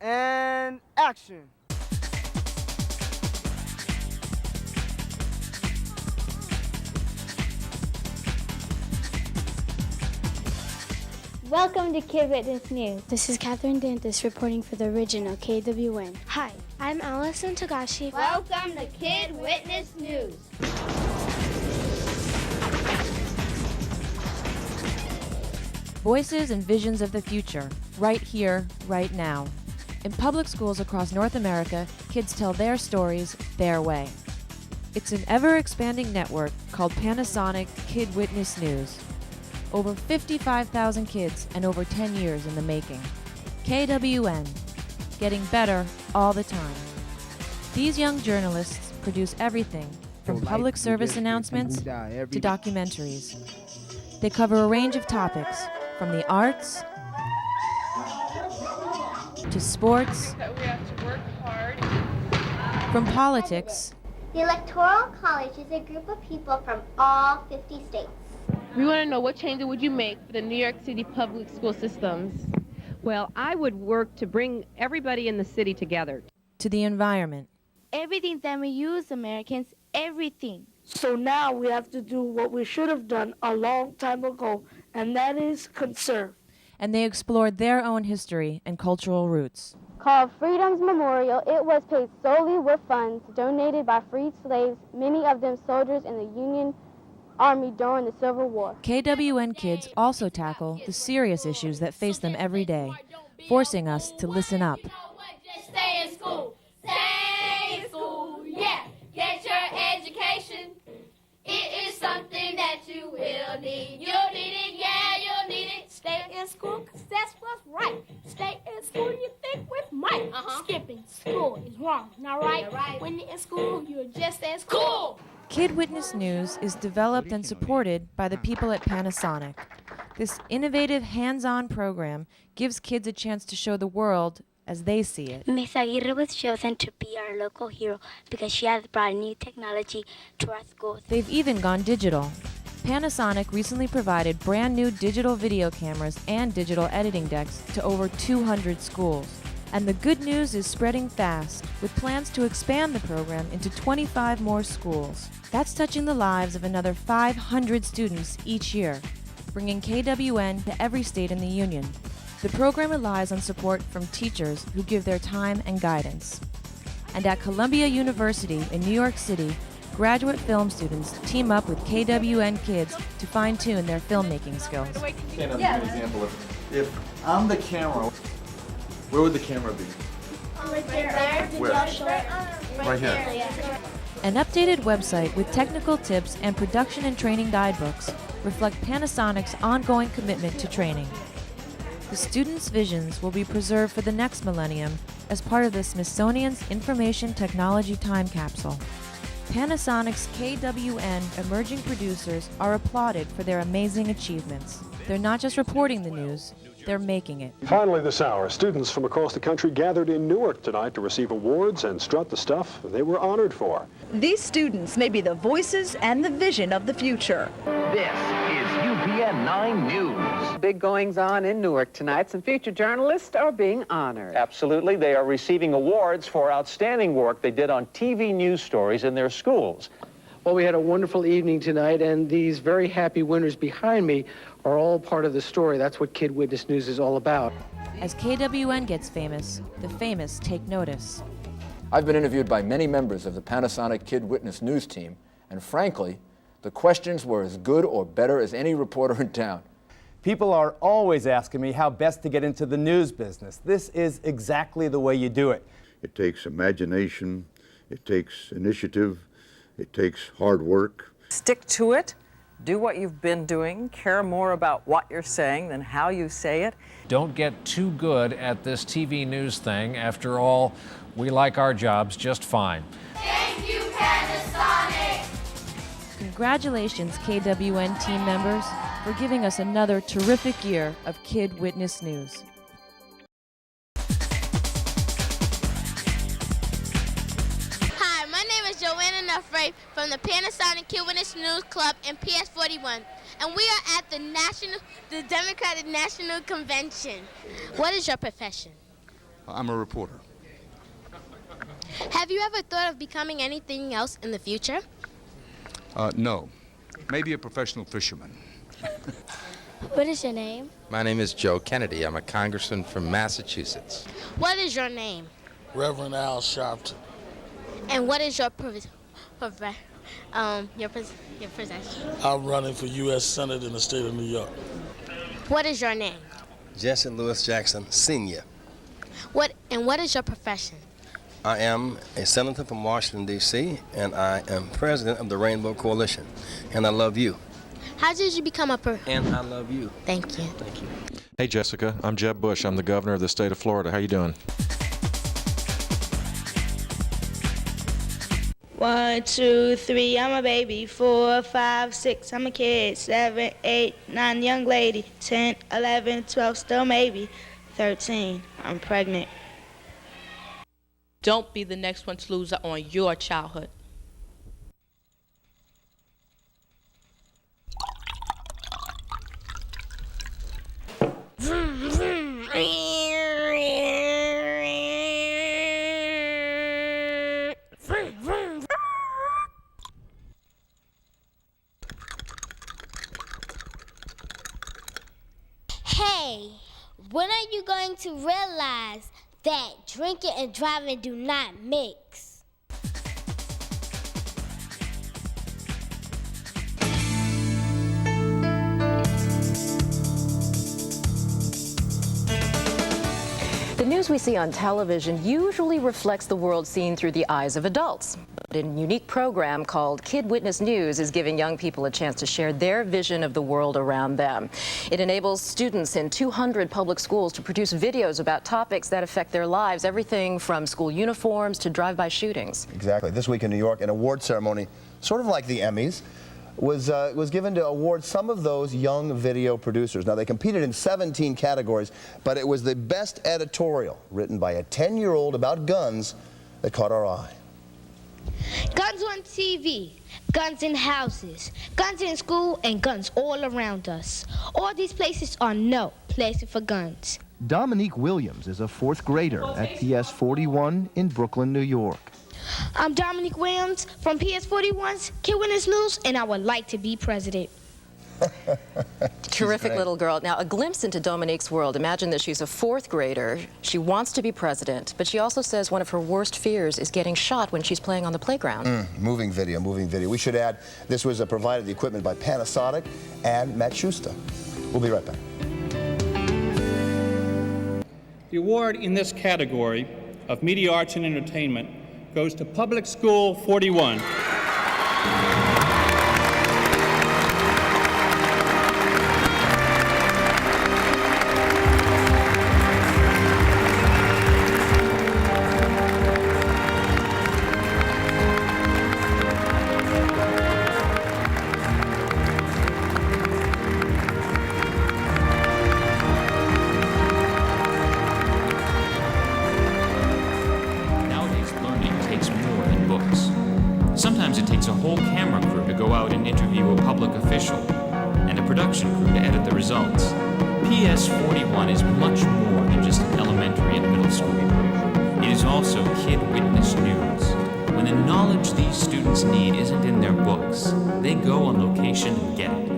And action. Welcome to Kid Witness News. This is Catherine Dantas reporting for the original KWN. Hi, I'm Allison Togashi. Welcome to Kid Witness News. Voices and visions of the future, right here, right now. In public schools across North America, kids tell their stories their way. It's an ever-expanding network called Panasonic Kid Witness News. Over 55,000 kids and over 10 years in the making. KWN, getting better all the time. These young journalists produce everything from public service announcements to documentaries. They cover a range of topics, from the arts to sports, We have to work hard. from politics The Electoral College is a group of people from all 50 states. We want to know, what changes would you make for the New York City public school systems? Well, I would work to bring everybody in the city together. to the environment. Everything that we use, Americans, everything. So now we have to do what we should have done a long time ago, and that is conserve. And they explored their own history and cultural roots. Called Freedom's Memorial, it was paid solely with funds donated by freed slaves, many of them soldiers in the Union Army during the Civil War. KWN kids also tackle the serious issues that face them every day, forcing us to listen up. Just stay in school. Stay in school, yeah. Get your education. It is something that you will need. You'll need it, yeah, you'll need it. Stay in school, 'cause that's what's right. Stay in school, you think with might. Skipping school is wrong, not right. When you're in school, you're just as cool. Kid Witness News is developed and supported by the people at Panasonic. This innovative, hands-on program gives kids a chance to show the world as they see it. Miss Aguirre was chosen to be our local hero because she has brought new technology to our schools. They've even gone digital. Panasonic recently provided brand new digital video cameras and digital editing decks to over 200 schools. And the good news is spreading fast, with plans to expand the program into 25 more schools. That's touching the lives of another 500 students each year, bringing KWN to every state in the union. The program relies on support from teachers who give their time and guidance. And at Columbia University in New York City, graduate film students team up with KWN kids to fine-tune their filmmaking skills. Give an example of, if I'm the camera, where would the camera be? Right there. Where? Right here. An updated website with technical tips and production and training guidebooks reflect Panasonic's ongoing commitment to training. The students' visions will be preserved for the next millennium as part of the Smithsonian's Information Technology Time Capsule. Panasonic's KWN emerging producers are applauded for their amazing achievements. They're not just reporting the news, they're making it. Finally this hour, students from across the country gathered in Newark tonight to receive awards and strut the stuff they were honored for. These students may be the voices and the vision of the future. This is UPN 9 News. Big goings on in Newark tonight. Some future journalists are being honored. Absolutely. They are receiving awards for outstanding work they did on TV news stories in their schools. Well, we had a wonderful evening tonight, and these very happy winners behind me are all part of the story. That's what Kid Witness News is all about. As KWN gets famous, the famous take notice. I've been interviewed by many members of the Panasonic Kid Witness News team, and frankly, the questions were as good or better as any reporter in town. People are always asking me how best to get into the news business. This is exactly the way you do it. It takes imagination, it takes initiative, it takes hard work. Stick to it. Do what you've been doing. Care more about what you're saying than how you say it. Don't get too good at this TV news thing. After all, we like our jobs just fine. Thank you, Panasonic. Congratulations, KWN team members, for giving us another terrific year of Kid Witness News. From the Panasonic Kid Witness News Club and PS41, and we are at the Democratic National Convention. What is your profession? I'm a reporter. Have you ever thought of becoming anything else in the future? No. Maybe a professional fisherman. What is your name? My name is Joe Kennedy. I'm a congressman from Massachusetts. What is your name? Reverend Al Sharpton. And what is your position? I'm running for U.S. Senate in the state of New York. What is your name? Jesse Lewis Jackson, Sr. What is your profession? I am a senator from Washington, D.C., and I am president of the Rainbow Coalition. And I love you. How did you become a And I love you. Thank you. Thank you. Hey, Jessica. I'm Jeb Bush. I'm the governor of the state of Florida. How you doing? 1, 2, 3, I'm a baby. 4, 5, 6, I'm a kid. 7, 8, 9, young lady. 10, 11, 12, still maybe. 13, I'm pregnant. Don't be the next one to lose out on your childhood. Hey, when are you going to realize that drinking and driving do not mix? The news we see on television usually reflects the world seen through the eyes of adults. But a unique program called Kid Witness News is giving young people a chance to share their vision of the world around them. It enables students in 200 public schools to produce videos about topics that affect their lives, everything from school uniforms to drive-by shootings. Exactly. This week in New York, an award ceremony, sort of like the Emmys, was given to award some of those young video producers. Now, they competed in 17 categories, but it was the best editorial written by a 10-year-old about guns that caught our eye. Guns on TV, guns in houses, guns in school, and guns all around us. All these places are no places for guns. Dominique Williams is a fourth grader at PS41 in Brooklyn, New York. I'm Dominique Williams from PS41's Kid Witness News, and I would like to be president. Terrific little girl. Now, a glimpse into Dominique's world. Imagine that she's a fourth grader. She wants to be president, but she also says one of her worst fears is getting shot when she's playing on the playground. Moving video, moving video. We should add, this was provided the equipment by Panasonic and Matt Schuster. We'll be right back. The award in this category of media arts and entertainment goes to Public School 41. Sometimes it takes a whole camera crew to go out and interview a public official, and a production crew to edit the results. PS41 is much more than just an elementary and middle school. It is also Kid Witness News. When the knowledge these students need isn't in their books, they go on location and get it.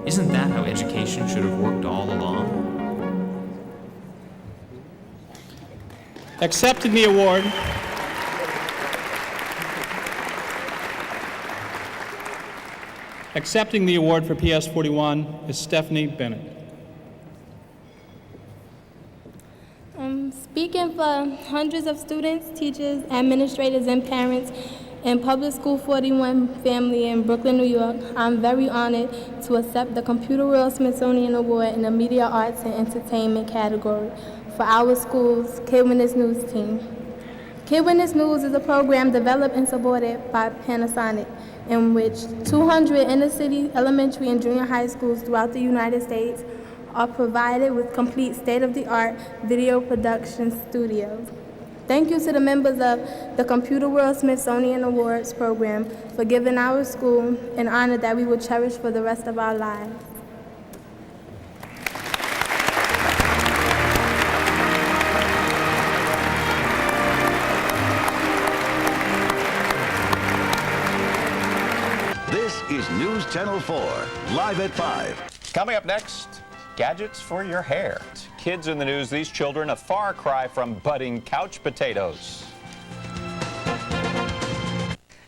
Isn't that how education should have worked all along? Accepting the award for PS41 is Stephanie Bennett. Speaking for hundreds of students, teachers, administrators, and parents in Public School 41 family in Brooklyn, New York, I'm very honored to accept the Computer World Smithsonian Award in the Media Arts and Entertainment category for our school's Kid Witness News team. Kid Witness News is a program developed and supported by Panasonic, in which 200 inner-city elementary and junior high schools throughout the United States are provided with complete state-of-the-art video production studios. Thank you to the members of the Computer World Smithsonian Awards program for giving our school an honor that we will cherish for the rest of our lives. Channel 4, live at 5. Coming up next, gadgets for your hair. Kids in the news, these children a far cry from budding couch potatoes.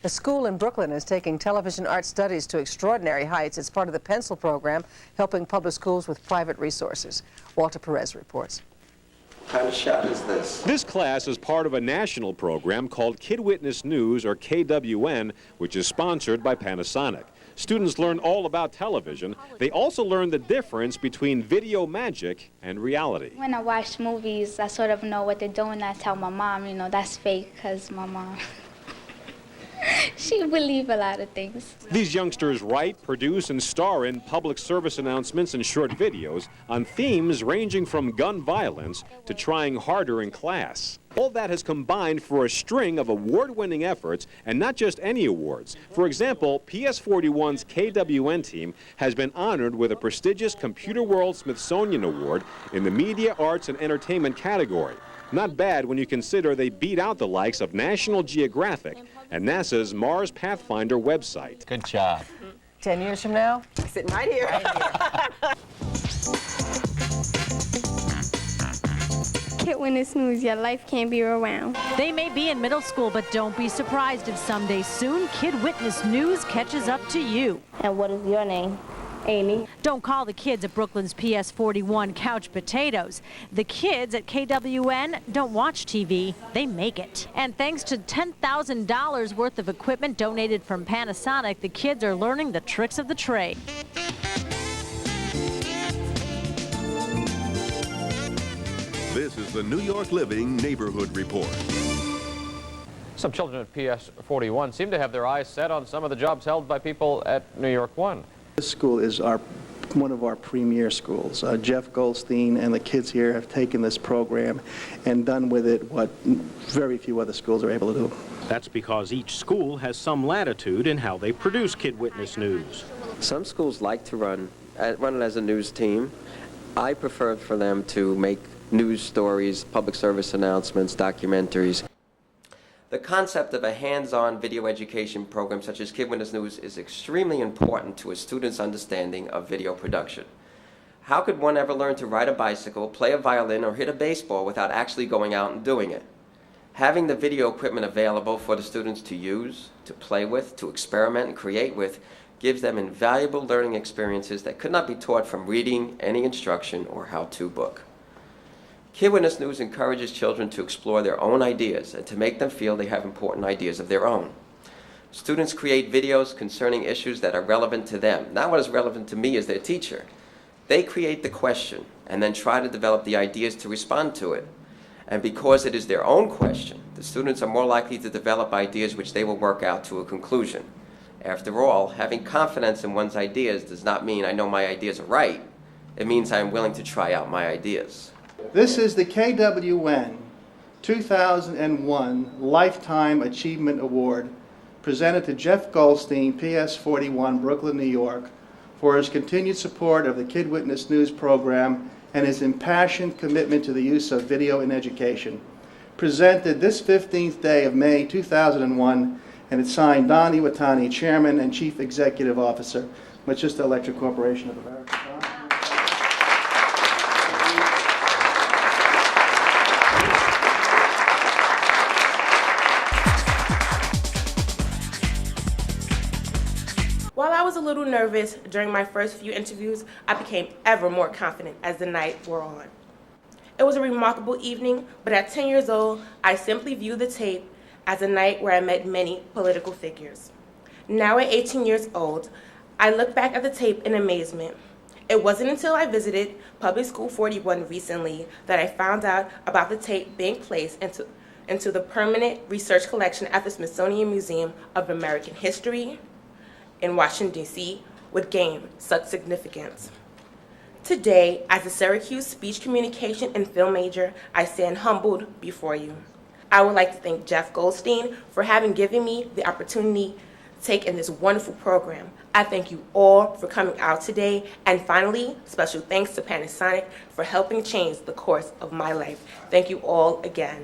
A school in Brooklyn is taking television art studies to extraordinary heights. It's part of the Pencil program, helping public schools with private resources. Walter Perez reports. What kind of shot is this? This class is part of a national program called Kid Witness News, or KWN, which is sponsored by Panasonic. Students learn all about television. They also learn the difference between video magic and reality. When I watch movies, I sort of know what they're doing. I tell my mom, you know, that's fake, because my mom, she believe a lot of things. These youngsters write, produce, and star in public service announcements and short videos on themes ranging from gun violence to trying harder in class. All that has combined for a string of award-winning efforts, and not just any awards. For example, PS41's KWN team has been honored with a prestigious Computer World Smithsonian Award in the Media, Arts, and Entertainment category. Not bad when you consider they beat out the likes of National Geographic and NASA's Mars Pathfinder website. Good job. 10 years from now? Sitting right here. Kid Witness News, your life can't be around. They may be in middle school, but don't be surprised if someday soon Kid Witness News catches up to you. And what is your name? Amy. Don't call the kids at Brooklyn's PS41 couch potatoes. The kids at KWN don't watch TV, they make it. And thanks to $10,000 worth of equipment donated from Panasonic, the kids are learning the tricks of the trade. This is the New York Living Neighborhood Report. Some children at PS41 seem to have their eyes set on some of the jobs held by people at New York One. This school is one of our premier schools. Jeff Goldstein and the kids here have taken this program and done with it what very few other schools are able to do. That's because each school has some latitude in how they produce Kid Witness News. Some schools like to run it as a news team. I prefer for them to make news stories, public service announcements, documentaries. The concept of a hands-on video education program such as Kid Witness News is extremely important to a student's understanding of video production. How could one ever learn to ride a bicycle, play a violin, or hit a baseball without actually going out and doing it? Having the video equipment available for the students to use, to play with, to experiment and create with, gives them invaluable learning experiences that could not be taught from reading any instruction or how-to book. Kid Witness News encourages children to explore their own ideas and to make them feel they have important ideas of their own. Students create videos concerning issues that are relevant to them, not what is relevant to me as their teacher. They create the question and then try to develop the ideas to respond to it. And because it is their own question, the students are more likely to develop ideas which they will work out to a conclusion. After all, having confidence in one's ideas does not mean I know my ideas are right. It means I am willing to try out my ideas. This is the KWN 2001 Lifetime Achievement Award presented to Jeff Goldstein, PS41, Brooklyn, New York, for his continued support of the Kid Witness News program and his impassioned commitment to the use of video in education. Presented this 15th day of May 2001, and it's signed Don Iwatani, Chairman and Chief Executive Officer, Manchester Electric Corporation of America. While I was a little nervous during my first few interviews, I became ever more confident as the night wore on. It was a remarkable evening, but at 10 years old, I simply viewed the tape as a night where I met many political figures. Now at 18 years old, I look back at the tape in amazement. It wasn't until I visited Public School 41 recently that I found out about the tape being placed into the permanent research collection at the Smithsonian Museum of American History in Washington, D.C., would gain such significance. Today, as a Syracuse speech communication and film major, I stand humbled before you. I would like to thank Jeff Goldstein for having given me the opportunity to take in this wonderful program. I thank you all for coming out today. And finally, special thanks to Panasonic for helping change the course of my life. Thank you all again.